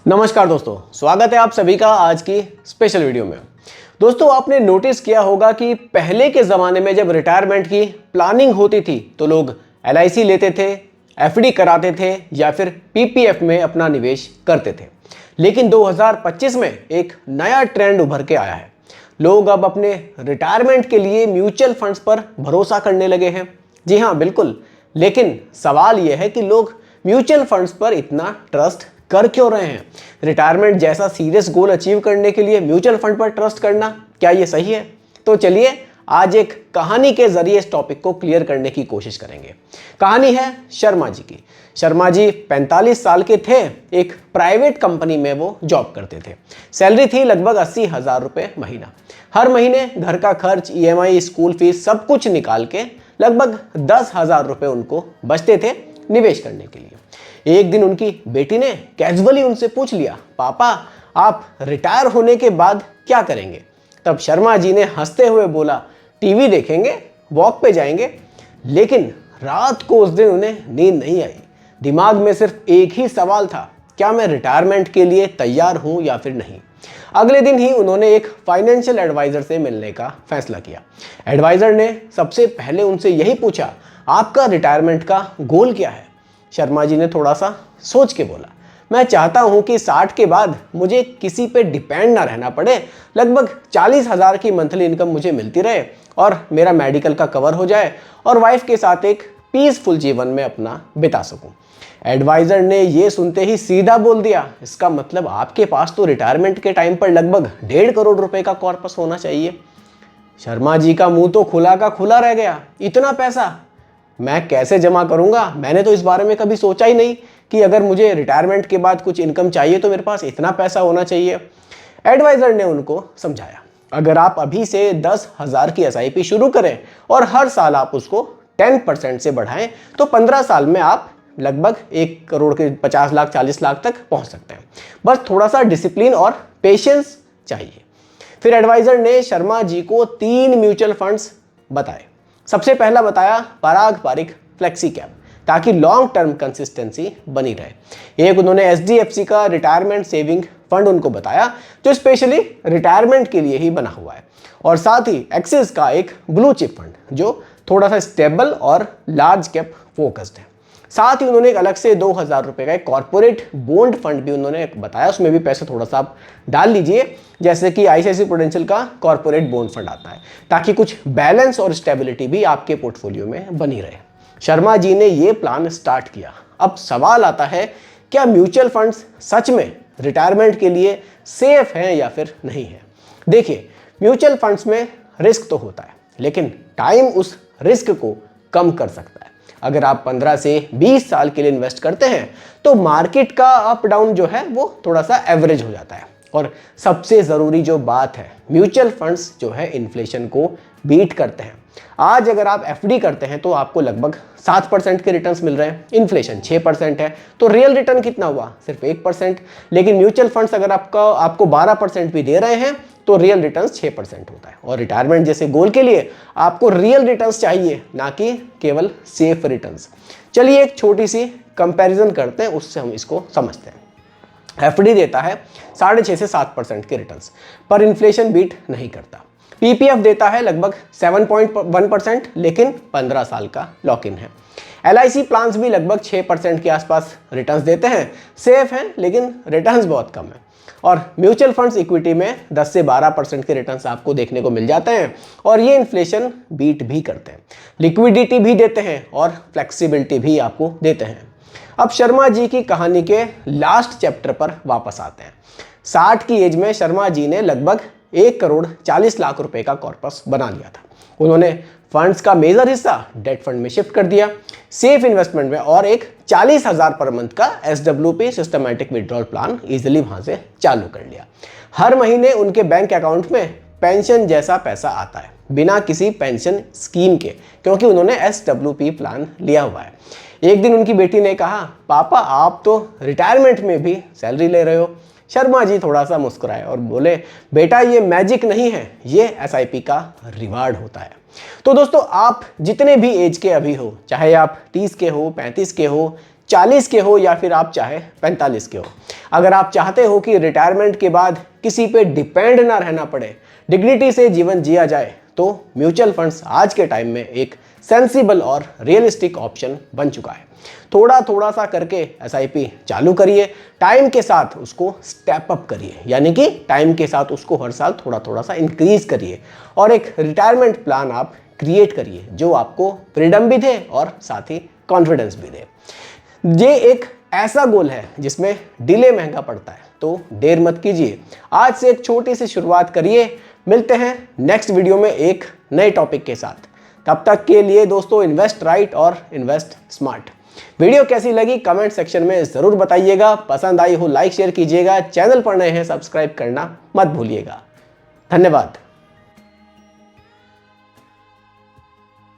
नमस्कार दोस्तों, स्वागत है आप सभी का आज की स्पेशल वीडियो में। दोस्तों, आपने नोटिस किया होगा कि पहले के ज़माने में जब रिटायरमेंट की प्लानिंग होती थी तो लोग LIC लेते थे, FD कराते थे या फिर PPF में अपना निवेश करते थे। लेकिन 2025 में एक नया ट्रेंड उभर के आया है। लोग अब अपने रिटायरमेंट के लिए म्यूचुअल फंड्स पर भरोसा करने लगे हैं। जी हाँ, बिल्कुल। लेकिन सवाल यह है कि लोग म्यूचुअल फंड्स पर इतना ट्रस्ट कर क्यों रहे हैं? रिटायरमेंट जैसा सीरियस गोल अचीव करने के लिए म्यूचुअल फंड पर ट्रस्ट करना, क्या ये सही है? तो चलिए आज एक कहानी के जरिए इस टॉपिक को क्लियर करने की कोशिश करेंगे। कहानी है शर्मा जी की। शर्मा जी 45 साल के थे। एक प्राइवेट कंपनी में वो जॉब करते थे। सैलरी थी लगभग 80,000 रुपये महीना। हर महीने घर का खर्च, EMI, स्कूल फीस सब कुछ निकाल के लगभग 10,000 रुपये उनको बचते थे निवेश करने के लिए। एक दिन उनकी बेटी ने कैजुअली उनसे पूछ लिया, पापा आप रिटायर होने के बाद क्या करेंगे? तब शर्मा जी ने हंसते हुए बोला, टीवी देखेंगे, वॉक पे जाएंगे। लेकिन रात को उस दिन उन्हें नींद नहीं आई। दिमाग में सिर्फ एक ही सवाल था, क्या मैं रिटायरमेंट के लिए तैयार हूं या फिर नहीं। अगले दिन ही उन्होंने एक फाइनेंशियल एडवाइजर से मिलने का फैसला किया। एडवाइजर ने सबसे पहले उनसे यही पूछा, आपका रिटायरमेंट का गोल क्या है? शर्मा जी ने थोड़ा सा सोच के बोला, मैं चाहता हूं कि 60 के बाद मुझे किसी पे डिपेंड ना रहना पड़े। लगभग 40,000 की मंथली इनकम मुझे मिलती रहे और मेरा मेडिकल का कवर हो जाए और वाइफ के साथ एक पीसफुल जीवन में अपना बिता सकूं। एडवाइजर ने ये सुनते ही सीधा बोल दिया, इसका मतलब आपके पास तो रिटायरमेंट के टाइम पर लगभग 1.5 करोड़ रुपए का कॉर्पस होना चाहिए। शर्मा जी का मुंह तो खुला का खुला रह गया। इतना पैसा मैं कैसे जमा करूंगा? मैंने तो इस बारे में कभी सोचा ही नहीं कि अगर मुझे रिटायरमेंट के बाद कुछ इनकम चाहिए तो मेरे पास इतना पैसा होना चाहिए। एडवाइजर ने उनको समझाया, अगर आप अभी से 10,000 की SIP शुरू करें और हर साल आप उसको 10% से बढ़ाएं तो 15 साल में आप लगभग 1 करोड़ के 50 लाख 40 लाख तक पहुंच सकते हैं। बस थोड़ा सा डिसिप्लिन और पेशेंस चाहिए। फिर एडवाइजर ने शर्मा जी को 3 म्यूचुअल फंड्स बताए। सबसे पहला बताया पराग पारिक फ्लेक्सी कैप, ताकि लॉन्ग टर्म कंसिस्टेंसी बनी रहे। एक उन्होंने HDFC का रिटायरमेंट सेविंग फंड उनको बताया, जो स्पेशली रिटायरमेंट के लिए ही बना हुआ है। और साथ ही एक्सिस का एक ब्लू चिप फंड, जो थोड़ा सा स्टेबल और लार्ज कैप फोकस्ड है। साथ ही उन्होंने एक अलग से 2,000 रुपये का एक कॉर्पोरेट बॉन्ड फंड भी उन्होंने बताया, उसमें भी पैसे थोड़ा सा आप डाल लीजिए, जैसे कि ICICI प्रूडेंशियल का कॉर्पोरेट बॉन्ड फंड आता है, ताकि कुछ बैलेंस और स्टेबिलिटी भी आपके पोर्टफोलियो में बनी रहे। शर्मा जी ने ये प्लान स्टार्ट किया। अब सवाल आता है, क्या म्यूचुअल फंड्स सच में रिटायरमेंट के लिए सेफ हैं या फिर नहीं है? देखिए, म्यूचुअल फंड्स में रिस्क तो होता है, लेकिन टाइम उस रिस्क को कम कर सकता है। अगर आप 15 से 20 साल के लिए इन्वेस्ट करते हैं तो मार्केट का अप डाउन जो है वो थोड़ा सा एवरेज हो जाता है। और सबसे ज़रूरी जो बात है, म्यूचुअल फंड्स जो है इन्फ्लेशन को बीट करते हैं। आज अगर आप FD करते हैं तो आपको लगभग 7% के रिटर्न्स मिल रहे हैं। इन्फ्लेशन 6% है, तो रियल रिटर्न कितना हुआ? सिर्फ 1%। लेकिन म्यूचुअल फंड्स अगर आपको 12% भी दे रहे हैं तो रियल रिटर्न्स 6% होता है। और रिटायरमेंट जैसे गोल के लिए आपको रियल रिटर्न्स चाहिए, ना कि केवल सेफ रिटर्न्स। चलिए एक छोटी सी कंपैरिजन करते हैं, उससे हम इसको समझते हैं। FD देता है 6.5 से 7% के रिटर्न्स, पर इन्फ्लेशन बीट नहीं करता। PPF देता है लगभग 7.1%, लेकिन 15 साल का लॉक इन है। LIC प्लान्स भी लगभग 6% के आसपास रिटर्न्स देते हैं, सेफ हैं लेकिन रिटर्न्स बहुत कम है। और म्यूचुअल फंड्स इक्विटी में 10 से 12% के रिटर्न्स आपको देखने को मिल जाते हैं, और ये इन्फ्लेशन बीट भी करते हैं। लिक्विडिटी भी देते हैं और फ्लेक्सिबिलिटी भी आपको देते हैं। अब शर्मा जी की कहानी के लास्ट चैप्टर पर वापस आते हैं। 60 की एज में शर्मा जी ने लगभग 1 करोड़ 40 लाख रुपए का कॉर्पस बना लिया था। उन्होंने फंड्स का मेजर हिस्सा डेट फंड में शिफ्ट कर दिया, सेफ इन्वेस्टमेंट में, और एक 40,000 पर मंथ का SWP systematic withdrawal plan easily वहां से चालू कर लिया। हर महीने उनके बैंक अकाउंट में पेंशन जैसा पैसा आता है, बिना किसी पेंशन स्कीम के, क्योंकि उन्होंने SWP प्लान लिया हुआ है। एक दिन उनकी बेटी ने कहा, पापा आप तो रिटायरमेंट में भी सैलरी ले रहे हो। शर्मा जी थोड़ा सा मुस्कुराए और बोले, बेटा ये मैजिक नहीं है, ये SIP का रिवार्ड होता है। तो दोस्तों, आप जितने भी एज के अभी हो, चाहे आप 30 के हो, 35 के हो, 40 के हो या फिर आप चाहे 45 के हो। अगर आप चाहते हो कि रिटायरमेंट के बाद किसी पे डिपेंड ना रहना पड़े, डिग्निटी से जीवन जिया जाए, तो म्यूचुअल फंड्स आज के टाइम में एक सेंसिबल और रियलिस्टिक ऑप्शन बन चुका है। थोड़ा थोड़ा सा करके एसआईपी चालू करिए, टाइम के साथ उसको स्टेप अप करिए, यानी कि टाइम के साथ उसको हर साल थोड़ा थोड़ा सा इंक्रीज करिए और एक रिटायरमेंट प्लान आप क्रिएट करिए जो आपको फ्रीडम भी दे और साथ ही कॉन्फिडेंस भी दे। ये एक ऐसा गोल है जिसमें डिले महंगा पड़ता है, तो देर मत कीजिए, आज से एक छोटी सी शुरुआत करिए। मिलते हैं नेक्स्ट वीडियो में एक नए टॉपिक के साथ। तब तक के लिए दोस्तों इन्वेस्ट राइट और इन्वेस्ट स्मार्ट। वीडियो कैसी लगी कमेंट सेक्शन में ज़रूर बताइएगा, पसंद आई हो लाइक शेयर कीजिएगा, चैनल पर नए हैं सब्सक्राइब करना मत भूलिएगा। धन्यवाद।